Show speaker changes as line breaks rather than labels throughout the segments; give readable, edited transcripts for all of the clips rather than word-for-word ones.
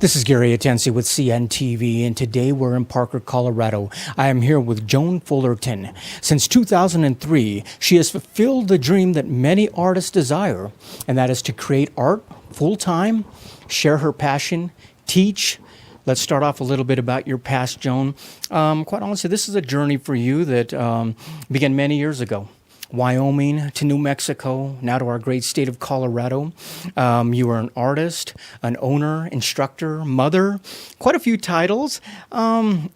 This is Gary Atencio with CNTV, and today we're in Parker, Colorado. I am here with Joan Fullerton. Since 2003, she has fulfilled the dream that many artists desire, and that is to create art full-time, share her passion, teach. Let's start off a little bit about your past, Joan. Quite honestly, this is a journey for you that began many years ago. Wyoming to New Mexico, now to our great state of Colorado. You are an artist, an owner, instructor, mother, quite a few titles.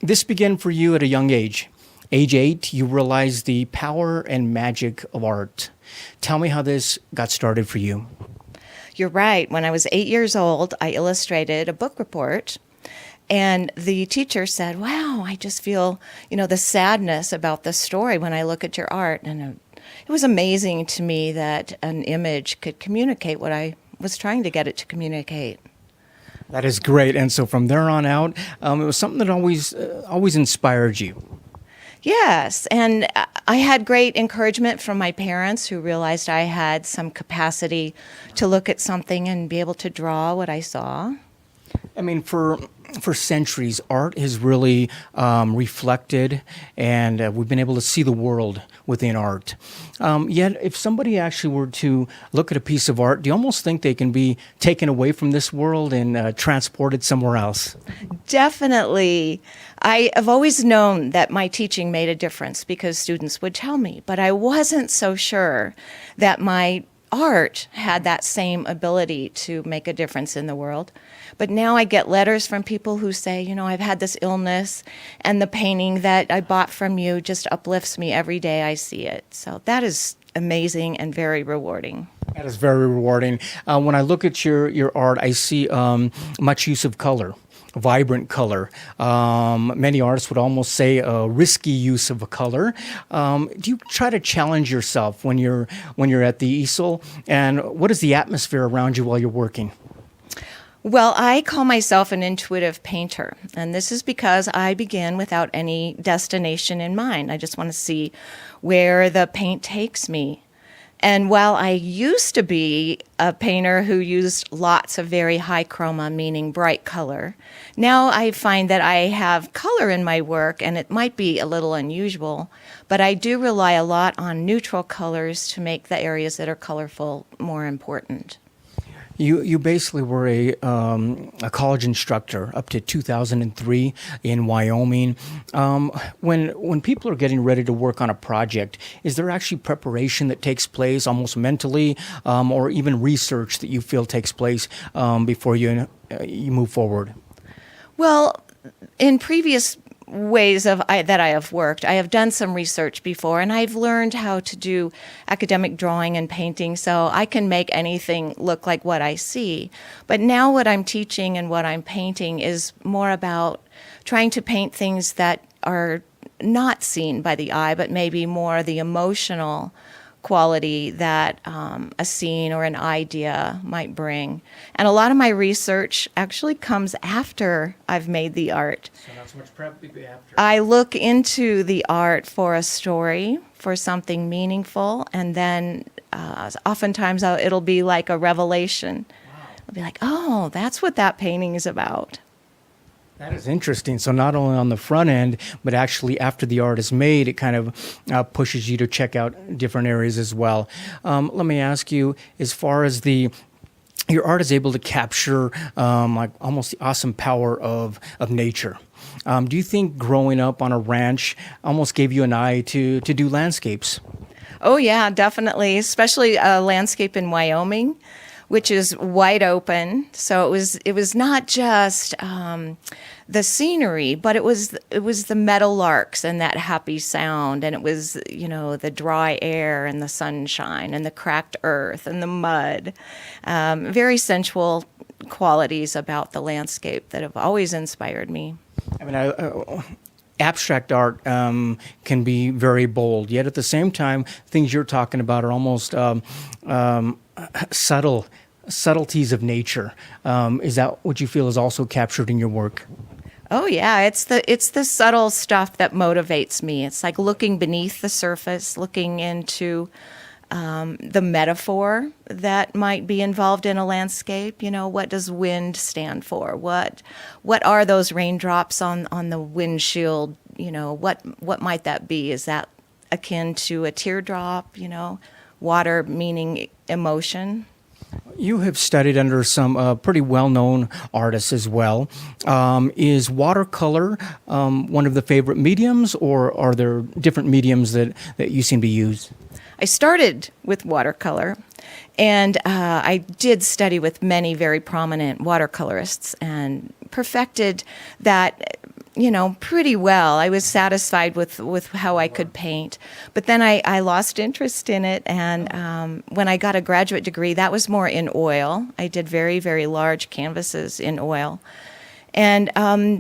This began for you at a young age. Age 8, you realized the power and magic of art. Tell me how this got started for you.
You're right. When I was 8 years old, I illustrated a book report. And the teacher said, wow, I just feel, the sadness about the story when I look at your art. And it was amazing to me that an image could communicate what I was trying to get it to communicate.
That is great. And so from there on out, it was something that always inspired you.
Yes, and I had great encouragement from my parents who realized I had some capacity to look at something and be able to draw what I saw.
I mean, for centuries, art has really reflected, and we've been able to see the world within art. Yet, if somebody actually were to look at a piece of art, do you almost think they can be taken away from this world and transported somewhere else?
Definitely. I have always known that my teaching made a difference because students would tell me, but I wasn't so sure that my art had that same ability to make a difference in the world. But now I get letters from people who say, I've had this illness and the painting that I bought from you just uplifts me every day I see it. So that is amazing and very rewarding.
That is very rewarding. When I look at your art, I see much use of color. Vibrant color. Many artists would almost say a risky use of a color. Do you try to challenge yourself when you're at the easel? And what is the atmosphere around you while you're working?
Well, I call myself an intuitive painter, and this is because I begin without any destination in mind. I just want to see where the paint takes me. And while I used to be a painter who used lots of very high chroma, meaning bright color, now I find that I have color in my work, and it might be a little unusual, but I do rely a lot on neutral colors to make the areas that are colorful more important.
You basically were a college instructor up to 2003 in Wyoming. When people are getting ready to work on a project, is there actually preparation that takes place almost mentally, or even research that you feel takes place before you move forward?
Well, in previous ways that I have worked, I have done some research before, and I've learned how to do academic drawing and painting, so I can make anything look like what I see. But now what I'm teaching and what I'm painting is more about trying to paint things that are not seen by the eye, but maybe more the emotional quality that a scene or an idea might bring. And a lot of my research actually comes after I've made the art.
So not so much prep after.
I look into the art for a story, for something meaningful, and then oftentimes it'll be like a revelation.
Wow.
I'll be like, oh, that's what that painting is about.
That is interesting. So not only on the front end, but actually after the art is made, it kind of pushes you to check out different areas as well. Let me ask you, as far as your art is able to capture like almost the awesome power of nature. Do you think growing up on a ranch almost gave you an eye to do landscapes?
Oh yeah, definitely, especially a landscape in Wyoming, which is wide open. So it was not just the scenery, but it was the meadowlarks and that happy sound, and it was the dry air and the sunshine and the cracked earth and the mud. Very sensual qualities about the landscape that have always inspired me.
I mean, abstract art can be very bold, yet at the same time, things you're talking about are almost subtleties of nature. Is that what you feel is also captured in your work?
Oh yeah, it's the subtle stuff that motivates me. It's like looking beneath the surface, looking into the metaphor that might be involved in a landscape. What does wind stand for? What are those raindrops on the windshield? What might that be? Is that akin to a teardrop? Water meaning emotion.
You have studied under some pretty well-known artists as well. Is watercolor one of the favorite mediums, or are there different mediums that you seem to use?
I started with watercolor, and I did study with many very prominent watercolorists and perfected that, pretty well. I was satisfied with how I could paint. But then I lost interest in it, and when I got a graduate degree, that was more in oil. I did very, very large canvases in oil. And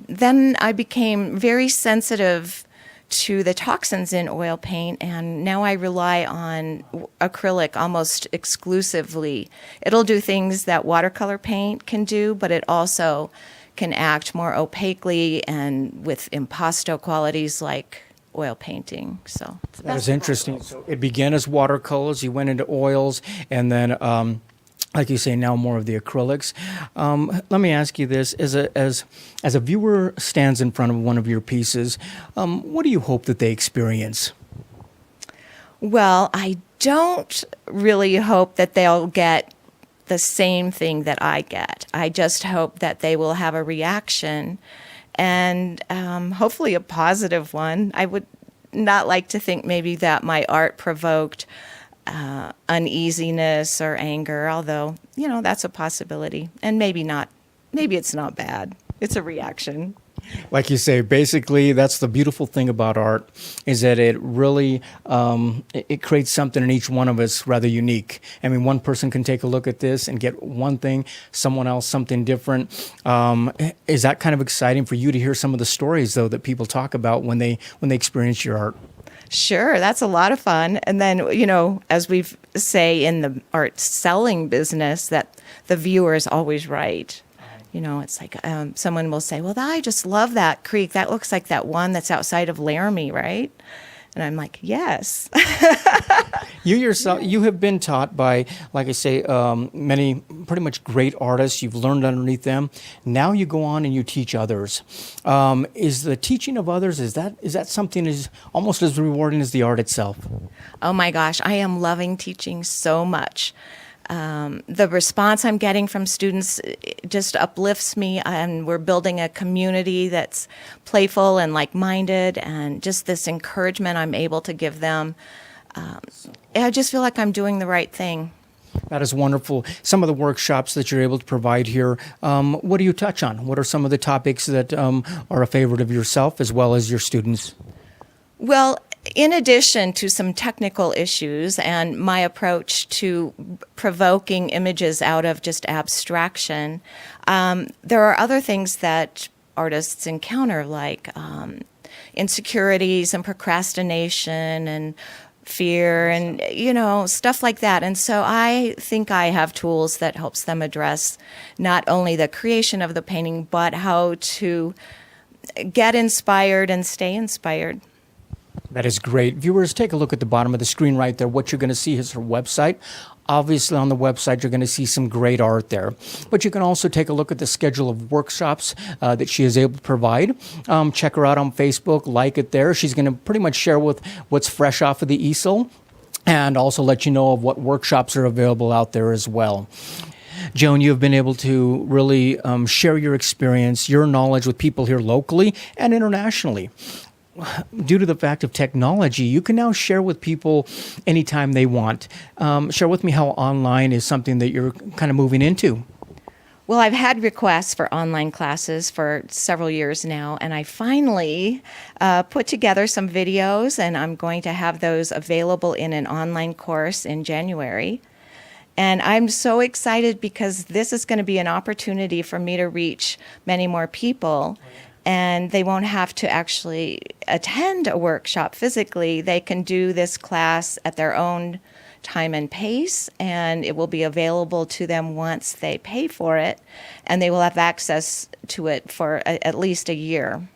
then I became very sensitive to the toxins in oil paint, and now I rely on acrylic almost exclusively. It'll do things that watercolor paint can do, but it also can act more opaquely and with impasto qualities like oil painting. So
that is interesting. So it began as watercolors, you went into oils, and then like you say, now more of the acrylics. Let me ask you this: as a viewer stands in front of one of your pieces, what do you hope that they experience?
Well, I don't really hope that they'll get the same thing that I get. I just hope that they will have a reaction, and hopefully a positive one. I would not like to think maybe that my art provoked uneasiness or anger, although, that's a possibility. And maybe not. Maybe it's not bad. It's a reaction.
Like you say, basically, that's the beautiful thing about art, is that it really it creates something in each one of us rather unique. I mean, one person can take a look at this and get one thing, someone else something different. Is that kind of exciting for you to hear some of the stories, though, that people talk about when they experience your art?
Sure, that's a lot of fun. And then, as we say in the art selling business, that the viewer is always right. It's like someone will say, well, I just love that creek. That looks like that one that's outside of Laramie, right? And I'm like, yes.
You yourself, you have been taught by, like I say, many pretty much great artists. You've learned underneath them. Now you go on and you teach others. Is the teaching of others, is that something is almost as rewarding as the art itself?
Oh my gosh, I am loving teaching so much. The response I'm getting from students just uplifts me, and we're building a community that's playful and like-minded, and just this encouragement I'm able to give them. I just feel like I'm doing the right thing.
That is wonderful. Some of the workshops that you're able to provide here, what do you touch on? What are some of the topics that are a favorite of yourself as well as your students?
Well, in addition to some technical issues and my approach to provoking images out of just abstraction, there are other things that artists encounter, like insecurities and procrastination and fear and, stuff like that. And so I think I have tools that helps them address not only the creation of the painting, but how to get inspired and stay inspired.
That is great. Viewers, take a look at the bottom of the screen right there. What you're going to see is her website. Obviously, on the website, you're going to see some great art there. But you can also take a look at the schedule of workshops that she is able to provide. Check her out on Facebook, like it there. She's going to pretty much share with what's fresh off of the easel, and also let you know of what workshops are available out there as well. Joan, you have been able to really share your experience, your knowledge with people here locally and internationally. Due to the fact of technology, you can now share with people anytime they want. Share with me how online is something that you're kind of moving into.
Well, I've had requests for online classes for several years now, and I finally put together some videos, and I'm going to have those available in an online course in January. And I'm so excited because this is going to be an opportunity for me to reach many more people. And they won't have to actually attend a workshop physically. They can do this class at their own time and pace, and it will be available to them once they pay for it, and they will have access to it for at least a year.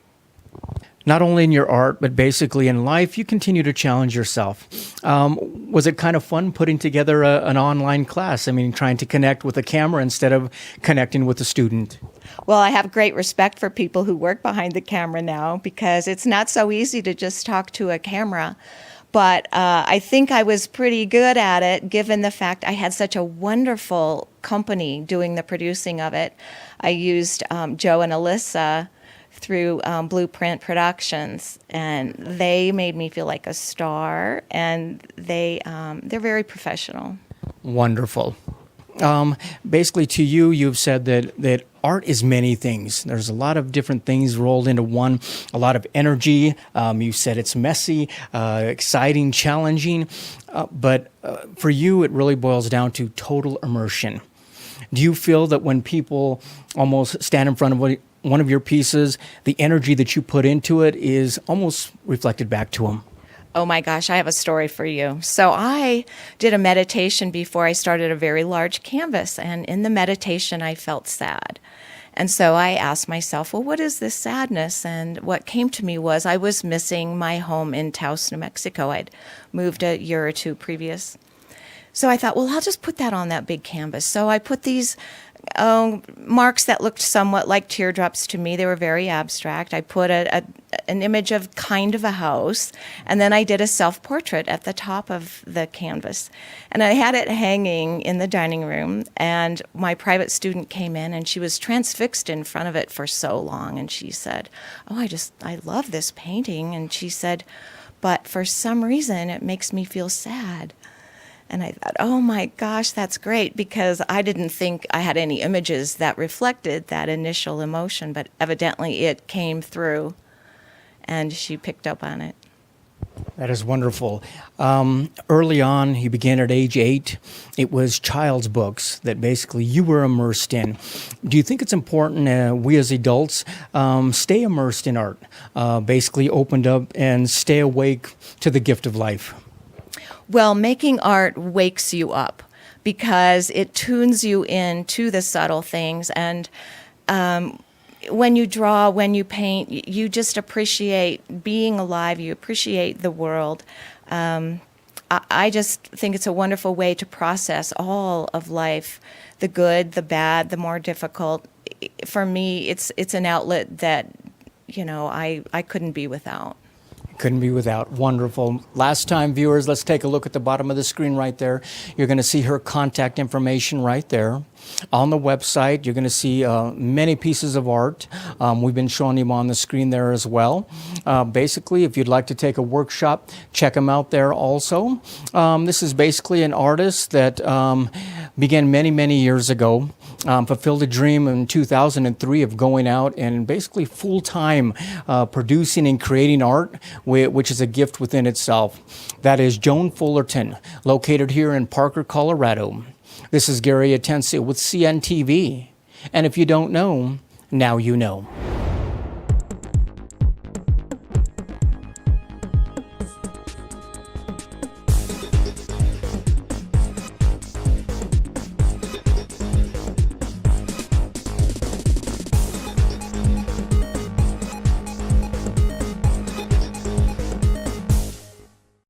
Not only in your art, but basically in life, you continue to challenge yourself. Was it kind of fun putting together an online class? I mean, trying to connect with a camera instead of connecting with a student?
Well, I have great respect for people who work behind the camera now because it's not so easy to just talk to a camera. But I think I was pretty good at it, given the fact I had such a wonderful company doing the producing of it. I used Joe and Alyssa through Blueprint Productions, and they made me feel like a star, and they're very professional.
Wonderful. Basically, to you, you've said that art is many things. There's a lot of different things rolled into one, a lot of energy. You said it's messy, exciting, challenging, but for you, it really boils down to total immersion. Do you feel that when people almost stand in front of one of your pieces, the energy that you put into it is almost reflected back to them?
Oh my gosh, I have a story for you. So I did a meditation before I started a very large canvas, and in the meditation I felt sad. And so I asked myself, well, what is this sadness? And what came to me was I was missing my home in Taos, New Mexico. I'd moved a year or two previous. So I thought, well, I'll just put that on that big canvas. So I put these marks that looked somewhat like teardrops to me. They were very abstract. I put an image of kind of a house, and then I did a self-portrait at the top of the canvas. And I had it hanging in the dining room, and my private student came in, and she was transfixed in front of it for so long, and she said, oh, I love this painting. And she said, but for some reason, it makes me feel sad. And I thought, oh my gosh, that's great, because I didn't think I had any images that reflected that initial emotion, but evidently it came through, and she picked up on it.
That is wonderful. Early on, you began at age 8. It was child's books that basically you were immersed in. Do you think it's important we as adults stay immersed in art, basically opened up and stay awake to the gift of life?
Well, making art wakes you up because it tunes you in to the subtle things. And when you draw, when you paint, you just appreciate being alive. You appreciate the world. I just think it's a wonderful way to process all of life, the good, the bad, the more difficult. For me, it's an outlet that, I couldn't be without.
Couldn't be without. Wonderful. Last time, viewers, let's take a look at the bottom of the screen right there. You're going to see her contact information right there. On the website, you're going to see many pieces of art. We've been showing them on the screen there as well. Basically, if you'd like to take a workshop, check them out there also. This is basically an artist that began many, many years ago. Fulfilled a dream in 2003 of going out and basically full-time producing and creating art, which is a gift within itself. That is Joan Fullerton, located here in Parker, Colorado. This is Gary Atencio with CNTV. And if you don't know, now you know.